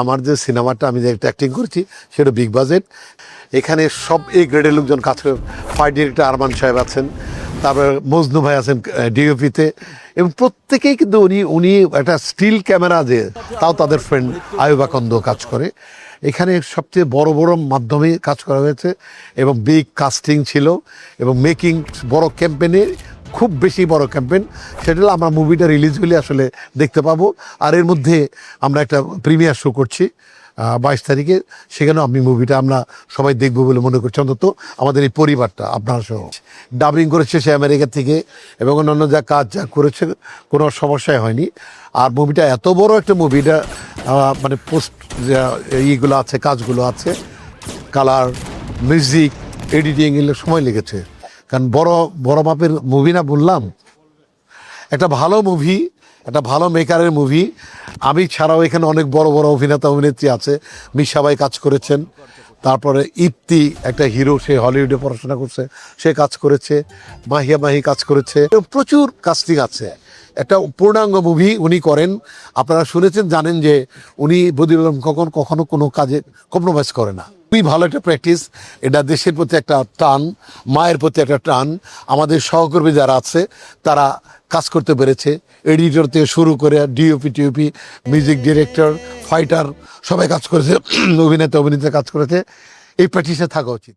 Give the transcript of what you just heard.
আমার যে সিনেমাটা আমি যে একটা অ্যাক্টিং করেছি সেটা বিগ বাজেট। এখানে সব এই গ্রেডের লোকজন কাজ করে। ফাইট ডিরেক্টর আরমান সাহেব আছেন, তারপরে মজনু ভাই আছেন ডিওপিতে, এবং প্রত্যেকেই কিন্তু উনি একটা স্টিল ক্যামেরা যে তাও তাদের ফ্রেন্ড আয়ুবা কন্দ কাজ করে। এখানে সবচেয়ে বড় বড় মাধ্যমে কাজ করা হয়েছে এবং বিগ কাস্টিং ছিল এবং মেকিং বড় ক্যাম্পেনে, খুব বেশি বড় ক্যাম্পেন। সেটা হলো আমরা মুভিটা রিলিজ হলে আসলে দেখতে পাবো। আর এর মধ্যে আমরা একটা প্রিমিয়ার শো করছি 22 তারিখে, সেখানেও আমি মুভিটা আমরা সবাই দেখবো বলে মনে করছি, অন্তত আমাদের এই পরিবারটা আপনারা সহ। ডাবিং করেছে সে আমেরিকা থেকে এবং অন্যান্য যা কাজ যা করেছে কোনো সমস্যাই হয়নি। আর মুভিটা এত বড় একটা মুভিটা মানে পোস্ট ইগুলো আছে, কাজগুলো আছে, কালার, মিউজিক, এডিটিং এগুলো সময় লেগেছে, কারণ বড় মাপের মুভি না বললাম। একটা ভালো মুভি, একটা ভালো মেকারের মুভি। আমি ছাড়াও এখানে অনেক বড় বড় অভিনেতা অভিনেত্রী আছে, মিশাবাই কাজ করেছেন, তারপরে ইপ্তি একটা হিরো, সে হলিউডে পড়াশোনা করছে, সে কাজ করেছে, মাহিয়া মাহি কাজ করেছে, প্রচুর কাস্টিং আছে। একটা পূর্ণাঙ্গ মুভি উনি করেন। আপনারা শুনেছেন, জানেন যে উনি বদিউল আলম কখনো কোনো কাজে কম্প্রোমাইজ করে না। খুবই ভালো একটা প্র্যাকটিস। এটা দেশের প্রতি একটা টান, মায়ের প্রতি একটা টান। আমাদের সহকর্মী যারা আছে তারা কাজ করতে পেরেছে, এডিটর থেকে শুরু করে DOP TOP, music director, fighter, সবাই কাজ করেছে, অভিনেতা অভিনেতা কাজ করেছে। এই প্র্যাকটিসে থাকা উচিত।